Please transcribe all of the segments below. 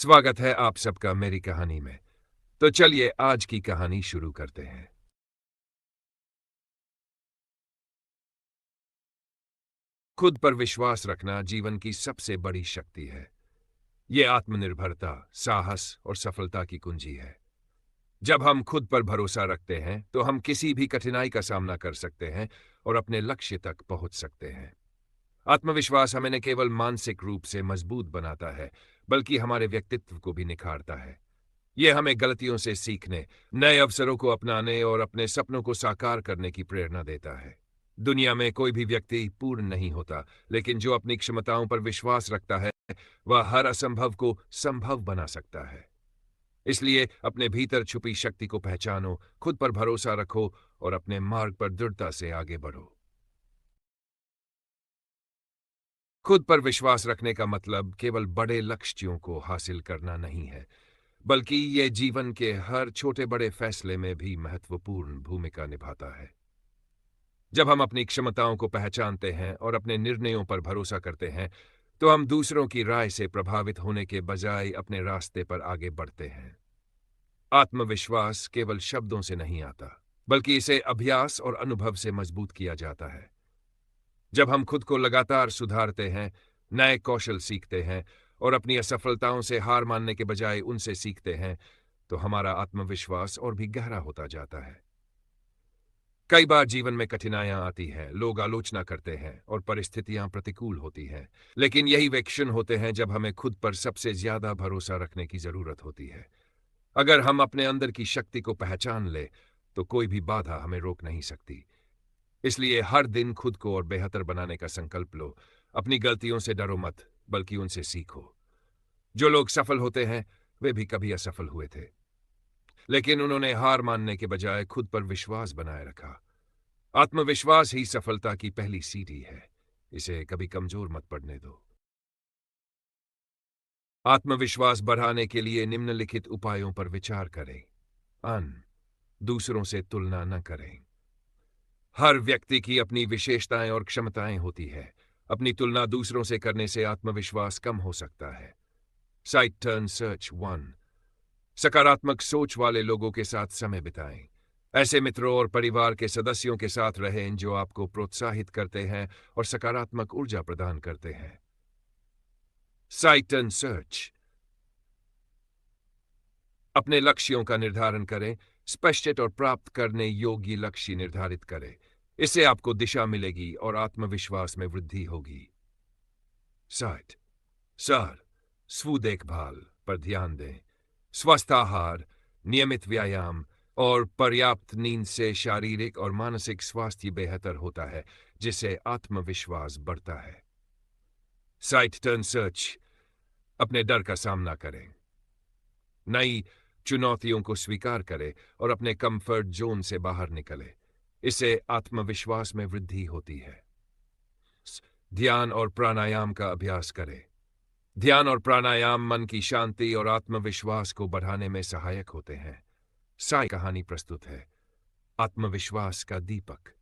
स्वागत है आप सबका मेरी कहानी में। तो चलिए आज की कहानी शुरू करते हैं। खुद पर विश्वास रखना जीवन की सबसे बड़ी शक्ति है। ये आत्मनिर्भरता, साहस और सफलता की कुंजी है। जब हम खुद पर भरोसा रखते हैं तो हम किसी भी कठिनाई का सामना कर सकते हैं और अपने लक्ष्य तक पहुंच सकते हैं। आत्मविश्वास हमें न केवल मानसिक रूप से मजबूत बनाता है, बल्कि हमारे व्यक्तित्व को भी निखारता है। ये हमें गलतियों से सीखने, नए अवसरों को अपनाने और अपने सपनों को साकार करने की प्रेरणा देता है। दुनिया में कोई भी व्यक्ति पूर्ण नहीं होता, लेकिन जो अपनी क्षमताओं पर विश्वास रखता है, वह हर असंभव को संभव बना सकता है। इसलिए अपने भीतर छुपी शक्ति को पहचानो, खुद पर भरोसा रखो और अपने मार्ग पर दृढ़ता से आगे बढ़ो। खुद पर विश्वास रखने का मतलब केवल बड़े लक्ष्यों को हासिल करना नहीं है, बल्कि ये जीवन के हर छोटे बड़े फैसले में भी महत्वपूर्ण भूमिका निभाता है। जब हम अपनी क्षमताओं को पहचानते हैं और अपने निर्णयों पर भरोसा करते हैं, तो हम दूसरों की राय से प्रभावित होने के बजाय अपने रास्ते पर आगे बढ़ते हैं। आत्मविश्वास केवल शब्दों से नहीं आता, बल्कि इसे अभ्यास और अनुभव से मजबूत किया जाता है। जब हम खुद को लगातार सुधारते हैं, नए कौशल सीखते हैं और अपनी असफलताओं से हार मानने के बजाय उनसे सीखते हैं, तो हमारा आत्मविश्वास और भी गहरा होता जाता है। कई बार जीवन में कठिनाइयां आती हैं, लोग आलोचना करते हैं और परिस्थितियां प्रतिकूल होती हैं। लेकिन यही वे क्षण होते हैं जब हमें खुद पर सबसे ज्यादा भरोसा रखने की जरूरत होती है। अगर हम अपने अंदर की शक्ति को पहचान ले, तो कोई भी बाधा हमें रोक नहीं सकती। इसलिए हर दिन खुद को और बेहतर बनाने का संकल्प लो। अपनी गलतियों से डरो मत, बल्कि उनसे सीखो। जो लोग सफल होते हैं, वे भी कभी असफल हुए थे, लेकिन उन्होंने हार मानने के बजाय खुद पर विश्वास बनाए रखा। आत्मविश्वास ही सफलता की पहली सीढ़ी है। इसे कभी कमजोर मत पड़ने दो। आत्मविश्वास बढ़ाने के लिए निम्नलिखित उपायों पर विचार करें। अन दूसरों से तुलना न करें। हर व्यक्ति की अपनी विशेषताएं और क्षमताएं होती है। अपनी तुलना दूसरों से करने से आत्मविश्वास कम हो सकता है। Site turn search one. सकारात्मक सोच वाले लोगों के साथ समय बिताएं। ऐसे मित्रों और परिवार के सदस्यों के साथ रहें जो आपको प्रोत्साहित करते हैं और सकारात्मक ऊर्जा प्रदान करते हैं। Site turn search. अपने लक्ष्यों का निर्धारण करें। स्पष्ट और प्राप्त करने योग्य लक्ष्य निर्धारित करें। इससे आपको दिशा मिलेगी और आत्मविश्वास में वृद्धि होगी। साइट सर स्व देखभाल पर ध्यान दें। स्वस्थ आहार, नियमित व्यायाम और पर्याप्त नींद से शारीरिक और मानसिक स्वास्थ्य बेहतर होता है, जिससे आत्मविश्वास बढ़ता है। Site turn search. अपने डर का सामना करें। नई चुनौतियों को स्वीकार करें और अपने कंफर्ट जोन से बाहर निकलें। इससे आत्मविश्वास में वृद्धि होती है। ध्यान और प्राणायाम का अभ्यास करें। ध्यान और प्राणायाम मन की शांति और आत्मविश्वास को बढ़ाने में सहायक होते हैं। साई कहानी प्रस्तुत है। आत्मविश्वास का दीपक।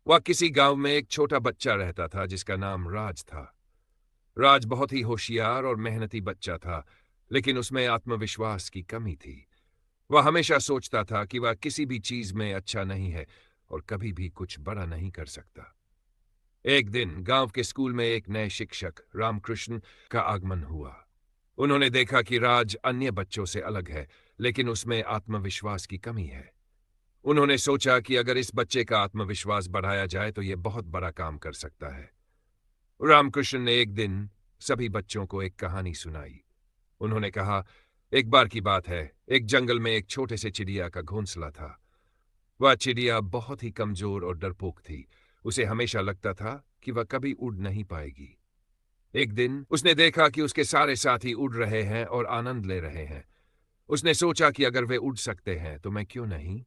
वह किसी गांव में एक छोटा बच्चा रहता था जिसका नाम राज था। राज बहुत ही होशियार और मेहनती बच्चा था, लेकिन उसमें आत्मविश्वास की कमी थी। वह हमेशा सोचता था कि वह किसी भी चीज में अच्छा नहीं है और कभी भी कुछ बड़ा नहीं कर सकता। एक दिन गांव के स्कूल में एक नए शिक्षक रामकृष्ण का आगमन हुआ। उन्होंने देखा कि राज अन्य बच्चों से अलग है, लेकिन उसमें आत्मविश्वास की कमी है। उन्होंने सोचा कि अगर इस बच्चे का आत्मविश्वास बढ़ाया जाए तो यह बहुत बड़ा काम कर सकता है। रामकृष्ण ने एक दिन सभी बच्चों को एक कहानी सुनाई। उन्होंने कहा, एक बार की बात है, एक जंगल में एक छोटे से चिड़िया का घोंसला था। वह चिड़िया बहुत ही कमजोर और डरपोक थी। उसे हमेशा लगता था कि वह कभी उड़ नहीं पाएगी। एक दिन उसने देखा कि उसके सारे साथी उड़ रहे हैं और आनंद ले रहे हैं। उसने सोचा कि अगर वे उड़ सकते हैं तो मैं क्यों नहीं।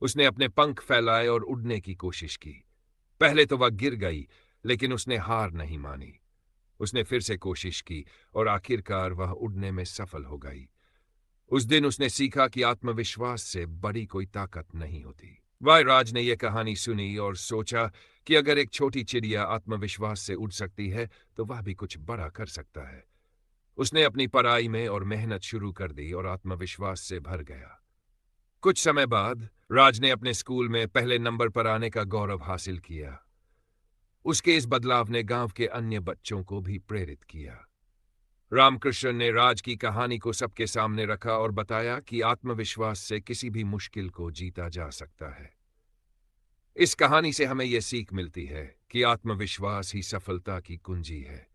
उसने अपने पंख फैलाए और उड़ने की कोशिश की। पहले तो वह गिर गई, लेकिन उसने हार नहीं मानी। उसने फिर से कोशिश की और आखिरकार वह उड़ने में सफल हो गई। उस दिन उसने सीखा कि आत्मविश्वास से बड़ी कोई ताकत नहीं होती। राज ने यह कहानी सुनी और सोचा कि अगर एक छोटी चिड़िया आत्मविश्वास से उड़ सकती है तो वह भी कुछ बड़ा कर सकता है। उसने अपनी पढ़ाई में और मेहनत शुरू कर दी और आत्मविश्वास से भर गया। कुछ समय बाद राज ने अपने स्कूल में पहले नंबर पर आने का गौरव हासिल किया। उसके इस बदलाव ने गांव के अन्य बच्चों को भी प्रेरित किया। रामकृष्ण ने राज की कहानी को सबके सामने रखा और बताया कि आत्मविश्वास से किसी भी मुश्किल को जीता जा सकता है। इस कहानी से हमें यह सीख मिलती है कि आत्मविश्वास ही सफलता की कुंजी है।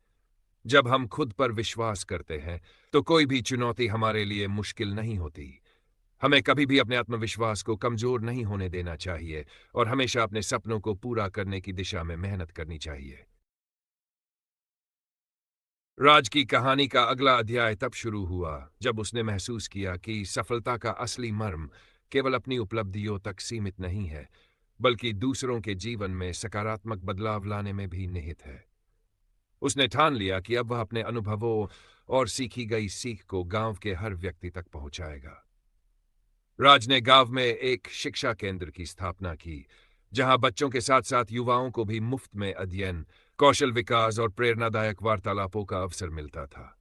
जब हम खुद पर विश्वास करते हैं तो कोई भी चुनौती हमारे लिए मुश्किल नहीं होती। हमें कभी भी अपने आत्मविश्वास को कमजोर नहीं होने देना चाहिए और हमेशा अपने सपनों को पूरा करने की दिशा में मेहनत करनी चाहिए। राज की कहानी का अगला अध्याय तब शुरू हुआ जब उसने महसूस किया कि सफलता का असली मर्म केवल अपनी उपलब्धियों तक सीमित नहीं है, बल्कि दूसरों के जीवन में सकारात्मक बदलाव लाने में भी निहित है। उसने ठान लिया कि अब वह अपने अनुभवों और सीखी गई सीख को गांव के हर व्यक्ति तक पहुंचाएगा। राज ने गांव में एक शिक्षा केंद्र की स्थापना की, जहां बच्चों के साथ साथ युवाओं को भी मुफ्त में अध्ययन, कौशल विकास और प्रेरणादायक वार्तालापों का अवसर मिलता था।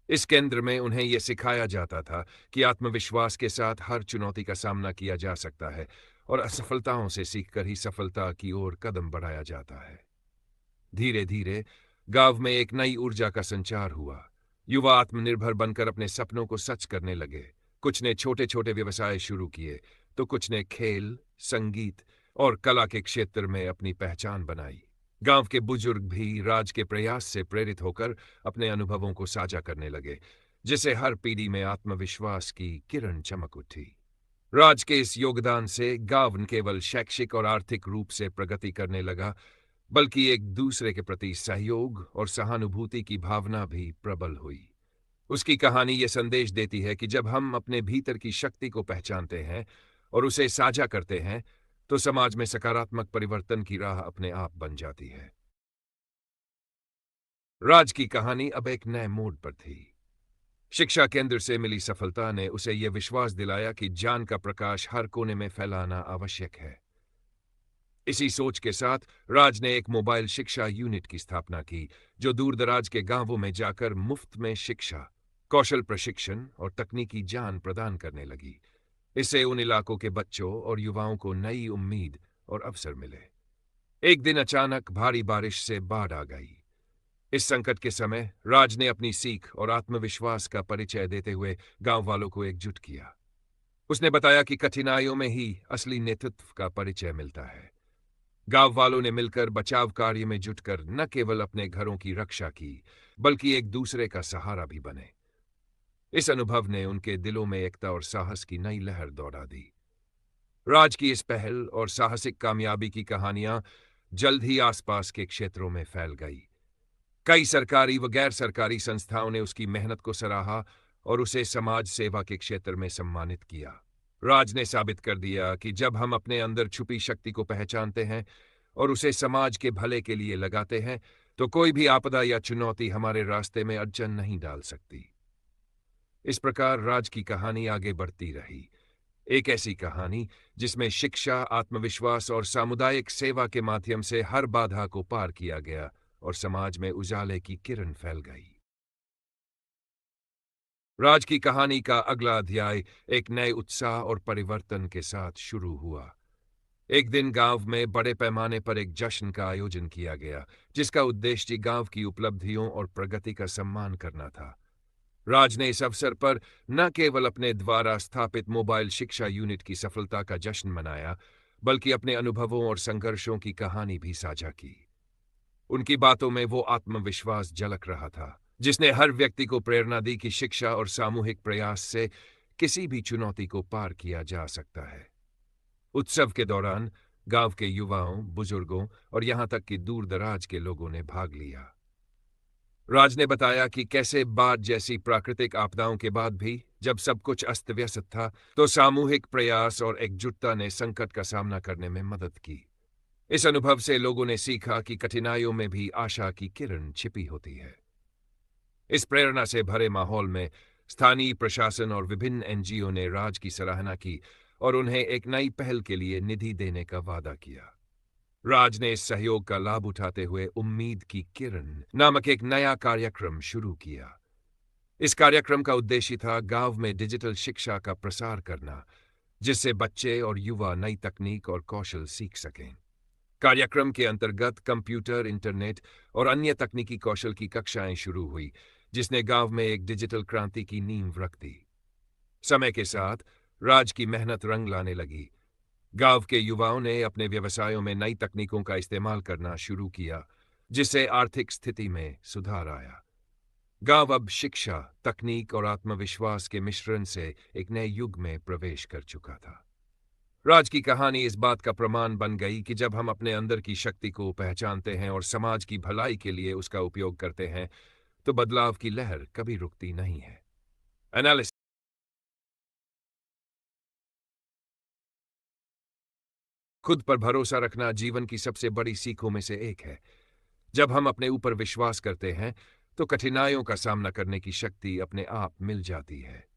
इस केंद्र में उन्हें यह सिखाया जाता था कि आत्मविश्वास के साथ हर चुनौती का सामना किया जा सकता है और असफलताओं से सीखकर ही सफलता की ओर कदम बढ़ाया जाता है। धीरे धीरे गांव में एक नई ऊर्जा का संचार हुआ। युवा आत्मनिर्भर बनकर अपने सपनों को सच करने लगे। कुछ ने छोटे छोटे व्यवसाय शुरू किए, तो कुछ ने खेल, संगीत और कला के क्षेत्र में अपनी पहचान बनाई। गांव के बुजुर्ग भी राज के प्रयास से प्रेरित होकर अपने अनुभवों को साझा करने लगे, जिससे हर पीढ़ी में आत्मविश्वास की किरण चमक उठी। राज के इस योगदान से गांव न केवल शैक्षिक और आर्थिक रूप से प्रगति करने लगा, बल्कि एक दूसरे के प्रति सहयोग और सहानुभूति की भावना भी प्रबल हुई। उसकी कहानी ये संदेश देती है कि जब हम अपने भीतर की शक्ति को पहचानते हैं और उसे साझा करते हैं, तो समाज में सकारात्मक परिवर्तन की राह अपने आप बन जाती है। राज की कहानी अब एक नए मोड़ पर थी। शिक्षा केंद्र से मिली सफलता ने उसे यह विश्वास दिलाया कि ज्ञान का प्रकाश हर कोने में फैलाना आवश्यक है। इसी सोच के साथ राज ने एक मोबाइल शिक्षा यूनिट की स्थापना की, जो दूरदराज के गांवों में जाकर मुफ्त में शिक्षा, कौशल प्रशिक्षण और तकनीकी ज्ञान प्रदान करने लगी। इससे उन इलाकों के बच्चों और युवाओं को नई उम्मीद और अवसर मिले। एक दिन अचानक भारी बारिश से बाढ़ आ गई। इस संकट के समय राज ने अपनी सीख और आत्मविश्वास का परिचय देते हुए गांव वालों को एकजुट किया। उसने बताया कि कठिनाइयों में ही असली नेतृत्व का परिचय मिलता है। गांव वालों ने मिलकर बचाव कार्य में जुटकर न केवल अपने घरों की रक्षा की, बल्कि एक दूसरे का सहारा भी बने। इस अनुभव ने उनके दिलों में एकता और साहस की नई लहर दौड़ा दी। राज की इस पहल और साहसिक कामयाबी की कहानियां जल्द ही आसपास के क्षेत्रों में फैल गई। कई सरकारी व गैर सरकारी संस्थाओं ने उसकी मेहनत को सराहा और उसे समाज सेवा के क्षेत्र में सम्मानित किया। राज ने साबित कर दिया कि जब हम अपने अंदर छुपी शक्ति को पहचानते हैं और उसे समाज के भले के लिए लगाते हैं, तो कोई भी आपदा या चुनौती हमारे रास्ते में अड़चन नहीं डाल सकती। इस प्रकार राज की कहानी आगे बढ़ती रही, एक ऐसी कहानी जिसमें शिक्षा, आत्मविश्वास और सामुदायिक सेवा के माध्यम से हर बाधा को पार किया गया और समाज में उजाले की किरण फैल गई। राज की कहानी का अगला अध्याय एक नए उत्साह और परिवर्तन के साथ शुरू हुआ। एक दिन गांव में बड़े पैमाने पर एक जश्न का आयोजन किया गया, जिसका उद्देश्य गांव की उपलब्धियों और प्रगति का सम्मान करना था। राज ने इस अवसर पर न केवल अपने द्वारा स्थापित मोबाइल शिक्षा यूनिट की सफलता का जश्न मनाया, बल्कि अपने अनुभवों और संघर्षों की कहानी भी साझा की। उनकी बातों में वो आत्मविश्वास झलक रहा था, जिसने हर व्यक्ति को प्रेरणा दी कि शिक्षा और सामूहिक प्रयास से किसी भी चुनौती को पार किया जा सकता है। उत्सव के दौरान गांव के युवाओं, बुजुर्गों और यहां तक कि दूर दराज के लोगों ने भाग लिया। राज ने बताया कि कैसे बाढ़ जैसी प्राकृतिक आपदाओं के बाद भी जब सब कुछ अस्त व्यस्त था, तो सामूहिक प्रयास और एकजुटता ने संकट का सामना करने में मदद की। इस अनुभव से लोगों ने सीखा कि कठिनाइयों में भी आशा की किरण छिपी होती है। इस प्रेरणा से भरे माहौल में स्थानीय प्रशासन और विभिन्न एनजीओ ने राज की सराहना की और उन्हें एक नई पहल के लिए निधि देने का वादा किया। राज ने इस सहयोग का लाभ उठाते हुए उम्मीद की किरण नामक एक नया कार्यक्रम शुरू किया। इस कार्यक्रम का उद्देश्य था गांव में डिजिटल शिक्षा का प्रसार करना, जिससे बच्चे और युवा नई तकनीक और कौशल सीख सकें। कार्यक्रम के अंतर्गत कंप्यूटर, इंटरनेट और अन्य तकनीकी कौशल की कक्षाएं शुरू हुई, जिसने गांव में एक डिजिटल क्रांति की नींव रख दी। समय के साथ राज्य की मेहनत रंग लाने लगी। गांव के युवाओं ने अपने व्यवसायों में नई तकनीकों का इस्तेमाल करना शुरू किया, जिससे आर्थिक स्थिति में सुधार आया। गांव अब शिक्षा, तकनीक और आत्मविश्वास के मिश्रण से एक नए युग में प्रवेश कर चुका था। राज की कहानी इस बात का प्रमाण बन गई कि जब हम अपने अंदर की शक्ति को पहचानते हैं और समाज की भलाई के लिए उसका उपयोग करते हैं, तो बदलाव की लहर कभी रुकती नहीं है। एनालिसिस। खुद पर भरोसा रखना जीवन की सबसे बड़ी सीखों में से एक है। जब हम अपने ऊपर विश्वास करते हैं, तो कठिनाइयों का सामना करने की शक्ति अपने आप मिल जाती है।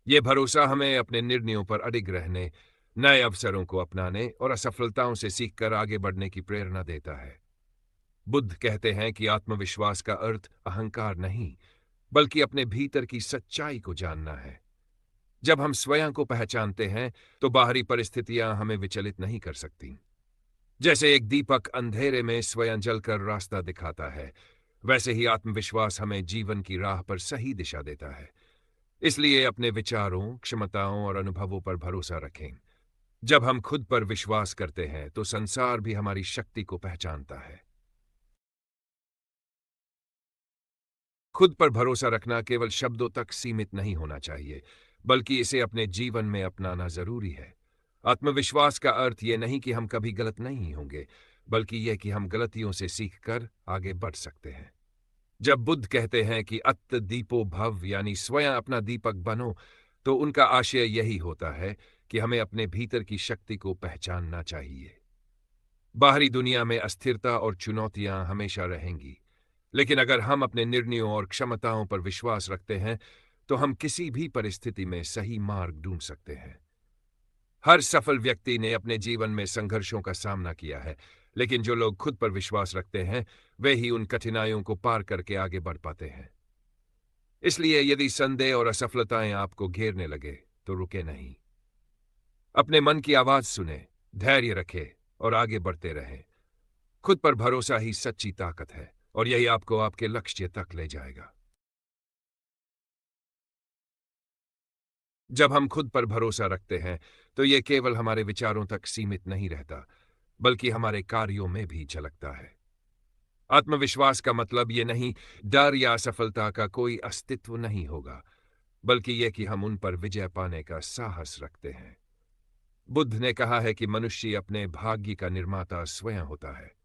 ये भरोसा हमें अपने निर्णयों पर अडिग रहने, नए अवसरों को अपनाने और असफलताओं से सीखकर आगे बढ़ने की प्रेरणा देता है। बुद्ध कहते हैं कि आत्मविश्वास का अर्थ अहंकार नहीं, बल्कि अपने भीतर की सच्चाई को जानना है। जब हम स्वयं को पहचानते हैं, तो बाहरी परिस्थितियां हमें विचलित नहीं कर सकती। जैसे एक दीपक अंधेरे में स्वयं जलकर रास्ता दिखाता है, वैसे ही आत्मविश्वास हमें जीवन की राह पर सही दिशा देता है। इसलिए अपने विचारों, क्षमताओं और अनुभवों पर भरोसा रखें। जब हम खुद पर विश्वास करते हैं, तो संसार भी हमारी शक्ति को पहचानता है। खुद पर भरोसा रखना केवल शब्दों तक सीमित नहीं होना चाहिए, बल्कि इसे अपने जीवन में अपनाना जरूरी है। आत्मविश्वास का अर्थ यह नहीं कि हम कभी गलत नहीं होंगे, बल्कि यह कि हम गलतियों से सीखकर आगे बढ़ सकते हैं। जब बुद्ध कहते हैं कि अत्त दीपो भव, यानी स्वयं अपना दीपक बनो, तो उनका आशय यही होता है कि हमें अपने भीतर की शक्ति को पहचानना चाहिए। बाहरी दुनिया में अस्थिरता और चुनौतियां हमेशा रहेंगी, लेकिन अगर हम अपने निर्णयों और क्षमताओं पर विश्वास रखते हैं, तो हम किसी भी परिस्थिति में सही मार्ग ढूंढ सकते हैं। हर सफल व्यक्ति ने अपने जीवन में संघर्षों का सामना किया है, लेकिन जो लोग खुद पर विश्वास रखते हैं, वे ही उन कठिनाइयों को पार करके आगे बढ़ पाते हैं। इसलिए यदि संदेह और असफलताएं आपको घेरने लगे, तो रुके नहीं। अपने मन की आवाज सुने, धैर्य रखें और आगे बढ़ते रहें। खुद पर भरोसा ही सच्ची ताकत है, और यही आपको आपके लक्ष्य तक ले जाएगा। जब हम खुद पर भरोसा रखते हैं, तो ये केवल हमारे विचारों तक सीमित नहीं रहता, बल्कि हमारे कार्यों में भी झलकता है। आत्मविश्वास का मतलब ये नहीं डर या असफलता का कोई अस्तित्व नहीं होगा, बल्कि यह कि हम उन पर विजय पाने का साहस रखते हैं। बुद्ध ने कहा है कि मनुष्य अपने भाग्य का निर्माता स्वयं होता है।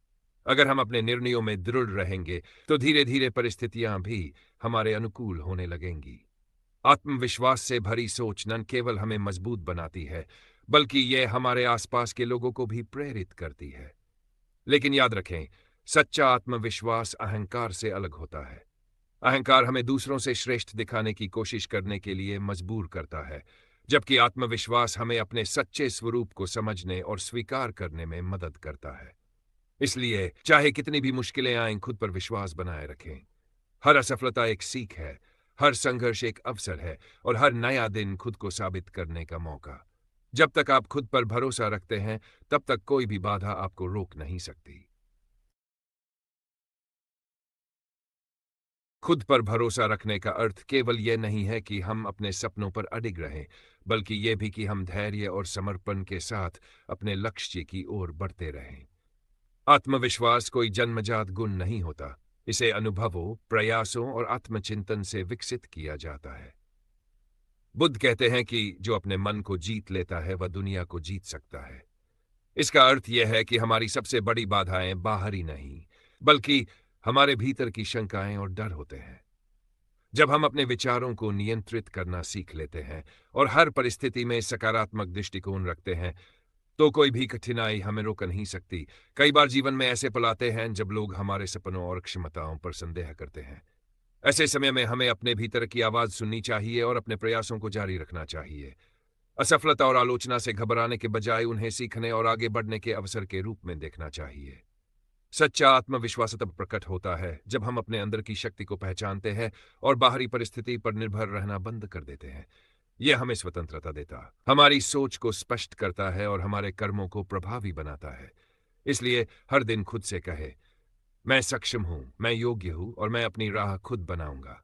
अगर हम अपने निर्णयों में दृढ़ रहेंगे, तो धीरे धीरे परिस्थितियां भी हमारे अनुकूल होने लगेंगी। आत्मविश्वास से भरी सोच न केवल हमें मजबूत बनाती है, बल्कि यह हमारे आसपास के लोगों को भी प्रेरित करती है। लेकिन याद रखें, सच्चा आत्मविश्वास अहंकार से अलग होता है। अहंकार हमें दूसरों से श्रेष्ठ दिखाने की कोशिश करने के लिए मजबूर करता है, जबकि आत्मविश्वास हमें अपने सच्चे स्वरूप को समझने और स्वीकार करने में मदद करता है। इसलिए चाहे कितनी भी मुश्किलें आएं, खुद पर विश्वास बनाए रखें। हर असफलता एक सीख है, हर संघर्ष एक अवसर है, और हर नया दिन खुद को साबित करने का मौका। जब तक आप खुद पर भरोसा रखते हैं, तब तक कोई भी बाधा आपको रोक नहीं सकती। खुद पर भरोसा रखने का अर्थ केवल यह नहीं है कि हम अपने सपनों पर अडिग रहें, बल्कि यह भी कि हम धैर्य और समर्पण के साथ अपने लक्ष्य की ओर बढ़ते रहें। आत्मविश्वास कोई जन्मजात गुण नहीं होता, इसे अनुभवों, प्रयासों और आत्मचिंतन से विकसित किया जाता है। बुद्ध कहते हैं कि जो अपने मन को जीत लेता है, वह दुनिया को जीत सकता है। इसका अर्थ यह है कि हमारी सबसे बड़ी बाधाएं बाहरी नहीं, बल्कि हमारे भीतर की शंकाएं और डर होते हैं। जब हम अपने विचारों को नियंत्रित करना सीख लेते हैं और हर परिस्थिति में सकारात्मक दृष्टिकोण रखते हैं, तो कोई भी कठिनाई हमें रोक नहीं सकती। कई बार जीवन में ऐसे पल आते हैं जब लोग हमारे सपनों और क्षमताओं पर संदेह करते हैं। ऐसे समय में हमें अपने भीतर की आवाज सुननी चाहिए और अपने प्रयासों को जारी रखना चाहिए। असफलता और आलोचना से घबराने के बजाय उन्हें सीखने और आगे बढ़ने के अवसर के रूप में देखना चाहिए। सच्चा आत्मविश्वास तब प्रकट होता है जब हम अपने अंदर की शक्ति को पहचानते हैं और बाहरी परिस्थिति पर निर्भर रहना बंद कर देते हैं। यह हमें स्वतंत्रता देता, हमारी सोच को स्पष्ट करता है और हमारे कर्मों को प्रभावी बनाता है। इसलिए हर दिन खुद से कहे, मैं सक्षम हूं, मैं योग्य हूं और मैं अपनी राह खुद बनाऊंगा।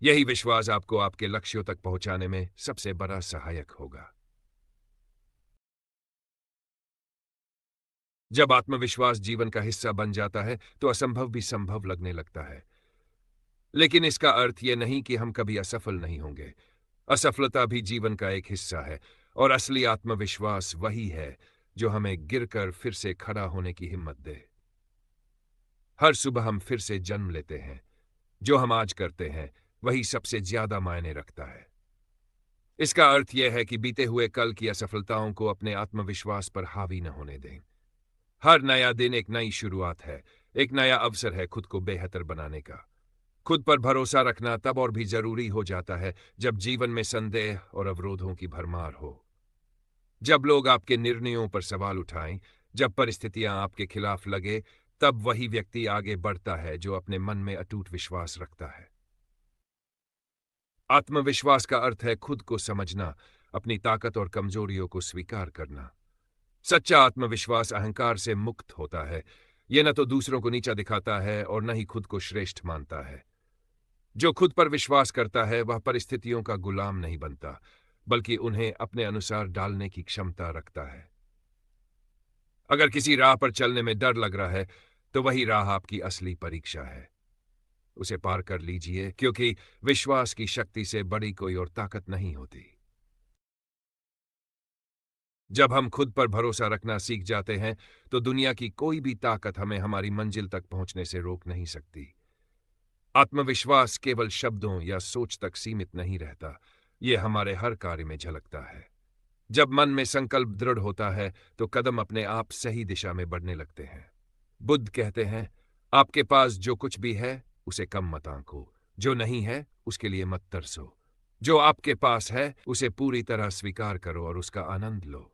यही विश्वास आपको आपके लक्ष्यों तक पहुंचाने में सबसे बड़ा सहायक होगा। जब आत्मविश्वास जीवन का हिस्सा बन जाता है तो असंभव भी संभव लगने लगता है। लेकिन इसका अर्थ यह नहीं कि हम कभी असफल नहीं होंगे। असफलता भी जीवन का एक हिस्सा है और असली आत्मविश्वास वही है जो हमें गिरकर फिर से खड़ा होने की हिम्मत दे। हर सुबह हम फिर से जन्म लेते हैं। जो हम आज करते हैं वही सबसे ज्यादा मायने रखता है। इसका अर्थ यह है कि बीते हुए कल की असफलताओं को अपने आत्मविश्वास पर हावी न होने दें। हर नया दिन एक नई शुरुआत है, एक नया अवसर है खुद को बेहतर बनाने का। खुद पर भरोसा रखना तब और भी जरूरी हो जाता है जब जीवन में संदेह और अवरोधों की भरमार हो। जब लोग आपके निर्णयों पर सवाल उठाएं, जब परिस्थितियां आपके खिलाफ लगे, तब वही व्यक्ति आगे बढ़ता है जो अपने मन में अटूट विश्वास रखता है। आत्मविश्वास का अर्थ है खुद को समझना, अपनी ताकत और कमजोरियों को स्वीकार करना। सच्चा आत्मविश्वास अहंकार से मुक्त होता है। यह न तो दूसरों को नीचा दिखाता है और न ही खुद को श्रेष्ठ मानता है। जो खुद पर विश्वास करता है वह परिस्थितियों का गुलाम नहीं बनता, बल्कि उन्हें अपने अनुसार डालने की क्षमता रखता है। अगर किसी राह पर चलने में डर लग रहा है तो वही राह आपकी असली परीक्षा है। उसे पार कर लीजिए, क्योंकि विश्वास की शक्ति से बड़ी कोई और ताकत नहीं होती। जब हम खुद पर भरोसा रखना सीख जाते हैं तो दुनिया की कोई भी ताकत हमें हमारी मंजिल तक पहुंचने से रोक नहीं सकती। आत्मविश्वास केवल शब्दों या सोच तक सीमित नहीं रहता, यह हमारे हर कार्य में झलकता है। जब मन में संकल्प दृढ़ होता है तो कदम अपने आप सही दिशा में बढ़ने लगते हैं। बुद्ध कहते हैं, आपके पास जो कुछ भी है उसे कम मत आंको, जो नहीं है उसके लिए मत तरसो। जो आपके पास है उसे पूरी तरह स्वीकार करो और उसका आनंद लो।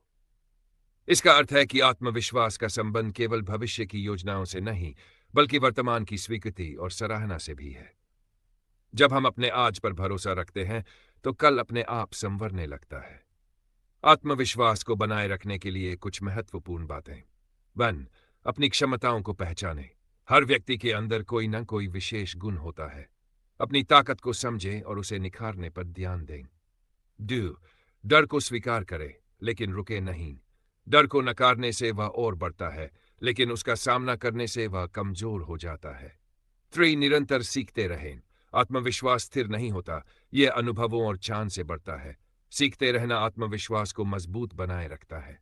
इसका अर्थ है कि आत्मविश्वास का संबंध केवल भविष्य की योजनाओं से नहीं, बल्कि वर्तमान की स्वीकृति और सराहना से भी है। जब हम अपने आज पर भरोसा रखते हैं तो कल अपने आप संवरने लगता है। आत्मविश्वास को बनाए रखने के लिए कुछ महत्वपूर्ण बातें। 1. अपनी क्षमताओं को पहचानें। हर व्यक्ति के अंदर कोई न कोई विशेष गुण होता है। अपनी ताकत को समझें और उसे निखारने पर ध्यान दें। 2. डर को स्वीकार करें, लेकिन रुके नहीं। डर को नकारने से वह और बढ़ता है, लेकिन उसका सामना करने से वह कमजोर हो जाता है। 3. निरंतर सीखते रहें। आत्मविश्वास स्थिर नहीं होता, यह अनुभवों और चांद से बढ़ता है। सीखते रहना आत्मविश्वास को मजबूत बनाए रखता है।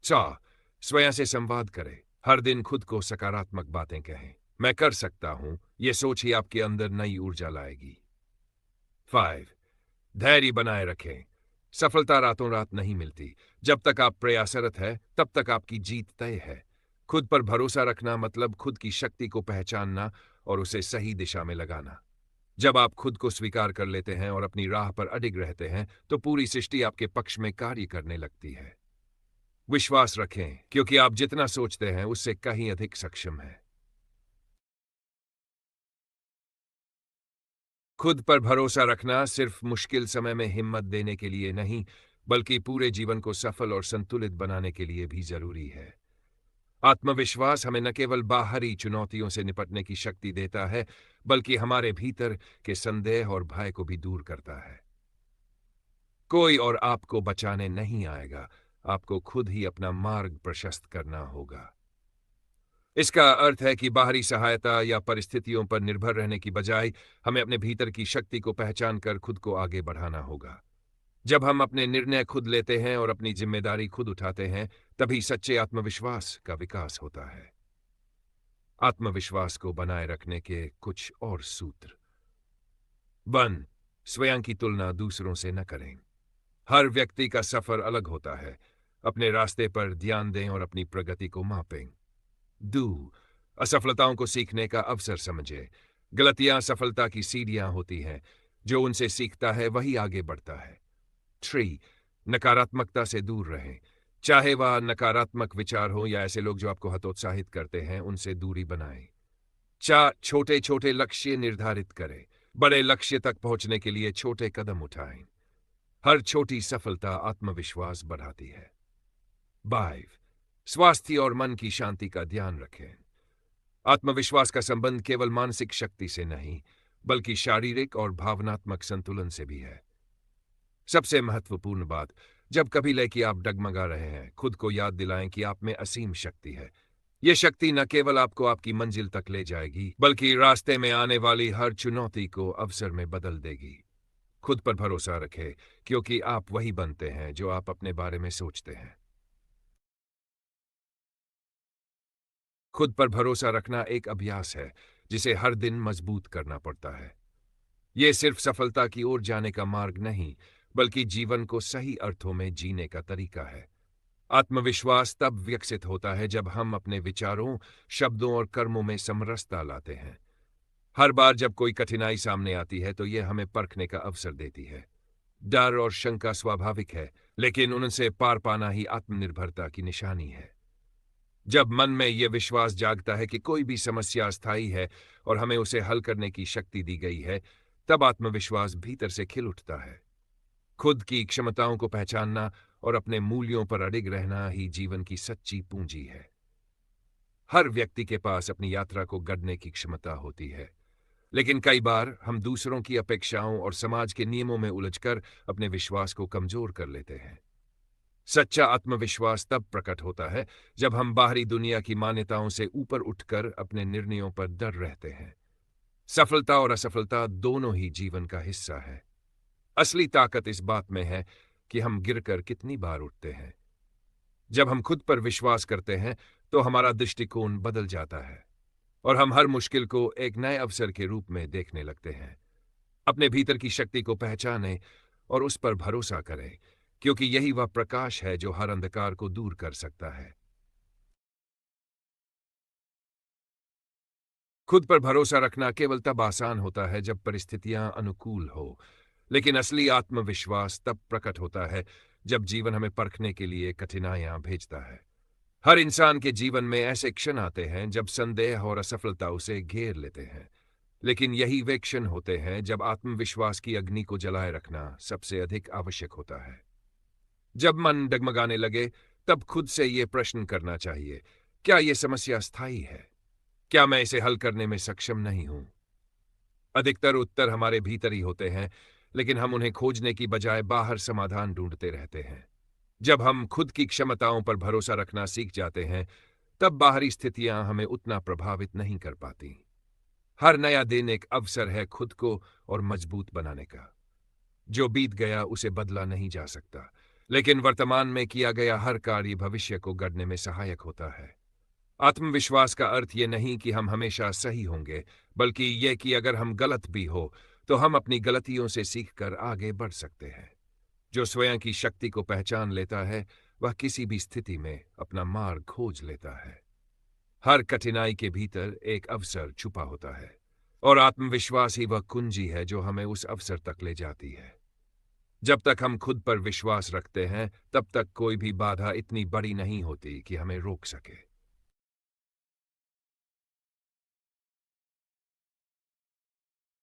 4. स्वयं से संवाद करें। हर दिन खुद को सकारात्मक बातें कहें। मैं कर सकता हूं, यह सोच ही आपके अंदर नई ऊर्जा लाएगी। 5. धैर्य बनाए रखें। सफलता रातों रात नहीं मिलती। जब तक आप प्रयासरत हैं, तब तक आपकी जीत तय है। खुद पर भरोसा रखना मतलब खुद की शक्ति को पहचानना और उसे सही दिशा में लगाना। जब आप खुद को स्वीकार कर लेते हैं और अपनी राह पर अडिग रहते हैं तो पूरी सृष्टि आपके पक्ष में कार्य करने लगती है। विश्वास रखें, क्योंकि आप जितना सोचते हैं उससे कहीं अधिक सक्षम हैं। खुद पर भरोसा रखना सिर्फ मुश्किल समय में हिम्मत देने के लिए नहीं, बल्कि पूरे जीवन को सफल और संतुलित बनाने के लिए भी जरूरी है। आत्मविश्वास हमें न केवल बाहरी चुनौतियों से निपटने की शक्ति देता है, बल्कि हमारे भीतर के संदेह और भय को भी दूर करता है। कोई और आपको बचाने नहीं आएगा, आपको खुद ही अपना मार्ग प्रशस्त करना होगा। इसका अर्थ है कि बाहरी सहायता या परिस्थितियों पर निर्भर रहने की बजाय हमें अपने भीतर की शक्ति को पहचान कर खुद को आगे बढ़ाना होगा। जब हम अपने निर्णय खुद लेते हैं और अपनी जिम्मेदारी खुद उठाते हैं, तभी सच्चे आत्मविश्वास का विकास होता है। आत्मविश्वास को बनाए रखने के कुछ और सूत्र। 1. स्वयं की तुलना दूसरों से न करें। हर व्यक्ति का सफर अलग होता है। अपने रास्ते पर ध्यान दें और अपनी प्रगति को मापें। 2. असफलताओं को सीखने का अवसर समझें। गलतियां सफलता की सीढ़ियां होती हैं। जो उनसे सीखता है वही आगे बढ़ता है। 3. नकारात्मकता से दूर रहें। चाहे वह नकारात्मक विचार हो या ऐसे लोग जो आपको हतोत्साहित करते हैं, उनसे दूरी बनाएं। छोटे छोटे लक्ष्य निर्धारित करें। बड़े लक्ष्य तक पहुंचने के लिए छोटे कदम उठाएं। हर छोटी सफलता आत्मविश्वास बढ़ाती है। 5 स्वास्थ्य और मन की शांति का ध्यान रखें। आत्मविश्वास का संबंध केवल मानसिक शक्ति से नहीं, बल्कि शारीरिक और भावनात्मक संतुलन से भी है। सबसे महत्वपूर्ण बात, जब कभी ले कि आप डगमगा रहे हैं, खुद को याद दिलाएं कि आप में असीम शक्ति है। यह शक्ति न केवल आपको आपकी मंजिल तक ले जाएगी, बल्कि रास्ते में आने वाली हर चुनौती को अवसर में बदल देगी। खुद पर भरोसा रखें, क्योंकि आप वही बनते हैं जो आप अपने बारे में सोचते हैं। खुद पर भरोसा रखना एक अभ्यास है, जिसे हर दिन मजबूत करना पड़ता है। यह सिर्फ सफलता की ओर जाने का मार्ग नहीं, बल्कि जीवन को सही अर्थों में जीने का तरीका है। आत्मविश्वास तब विकसित होता है जब हम अपने विचारों, शब्दों और कर्मों में समरसता लाते हैं। हर बार जब कोई कठिनाई सामने आती है तो यह हमें परखने का अवसर देती है। डर और शंका स्वाभाविक है, लेकिन उनसे पार पाना ही आत्मनिर्भरता की निशानी है। जब मन में यह विश्वास जागता है कि कोई भी समस्या अस्थायी है और हमें उसे हल करने की शक्ति दी गई है, तब आत्मविश्वास भीतर से खिल उठता है। खुद की क्षमताओं को पहचानना और अपने मूल्यों पर अडिग रहना ही जीवन की सच्ची पूंजी है। हर व्यक्ति के पास अपनी यात्रा को गढ़ने की क्षमता होती है, लेकिन कई बार हम दूसरों की अपेक्षाओं और समाज के नियमों में उलझकर अपने विश्वास को कमजोर कर लेते हैं। सच्चा आत्मविश्वास तब प्रकट होता है जब हम बाहरी दुनिया की मान्यताओं से ऊपर उठकर अपने निर्णयों पर डट रहते हैं। सफलता और असफलता दोनों ही जीवन का हिस्सा है। असली ताकत इस बात में है कि हम गिरकर कितनी बार उठते हैं। जब हम खुद पर विश्वास करते हैं तो हमारा दृष्टिकोण बदल जाता है और हम हर मुश्किल को एक नए अवसर के रूप में देखने लगते हैं। अपने भीतर की शक्ति को पहचानें और उस पर भरोसा करें, क्योंकि यही वह प्रकाश है जो हर अंधकार को दूर कर सकता है। खुद पर भरोसा रखना केवल तब आसान होता है जब परिस्थितियां अनुकूल हो, लेकिन असली आत्मविश्वास तब प्रकट होता है जब जीवन हमें परखने के लिए कठिनाइयां भेजता है। हर इंसान के जीवन में ऐसे क्षण आते हैं जब संदेह और असफलता उसे घेर लेते हैं, लेकिन यही वे क्षण होते हैं जब आत्मविश्वास की अग्नि को जलाए रखना सबसे अधिक आवश्यक होता है। जब मन डगमगाने लगे, तब खुद से ये प्रश्न करना चाहिए, क्या यह समस्या स्थायी है? क्या मैं इसे हल करने में सक्षम नहीं हूं? अधिकतर उत्तर हमारे भीतर ही होते हैं, लेकिन हम उन्हें खोजने की बजाय बाहर समाधान ढूंढते रहते हैं। जब हम खुद की क्षमताओं पर भरोसा रखना सीख जाते हैं, तब बाहरी स्थितियां हमें उतना प्रभावित नहीं कर पाती। हर नया दिन एक अवसर है खुद को और मजबूत बनाने का। जो बीत गया उसे बदला नहीं जा सकता, लेकिन वर्तमान में किया गया हर कार्य भविष्य को गढ़ने में सहायक होता है। आत्मविश्वास का अर्थ ये नहीं कि हम हमेशा सही होंगे, बल्कि ये कि अगर हम गलत भी हो तो हम अपनी गलतियों से सीखकर आगे बढ़ सकते हैं। जो स्वयं की शक्ति को पहचान लेता है, वह किसी भी स्थिति में अपना मार्ग खोज लेता है। हर कठिनाई के भीतर एक अवसर छुपा होता है, और आत्मविश्वास ही वह कुंजी है जो हमें उस अवसर तक ले जाती है। जब तक हम खुद पर विश्वास रखते हैं, तब तक कोई भी बाधा इतनी बड़ी नहीं होती कि हमें रोक सके।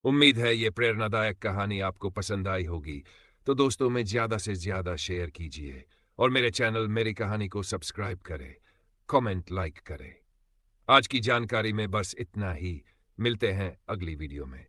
उम्मीद है ये प्रेरणादायक कहानी आपको पसंद आई होगी, तो दोस्तों में ज्यादा से ज्यादा शेयर कीजिए और मेरे चैनल मेरी कहानी को सब्सक्राइब करें, कमेंट लाइक करें। आज की जानकारी में बस इतना ही। मिलते हैं अगली वीडियो में।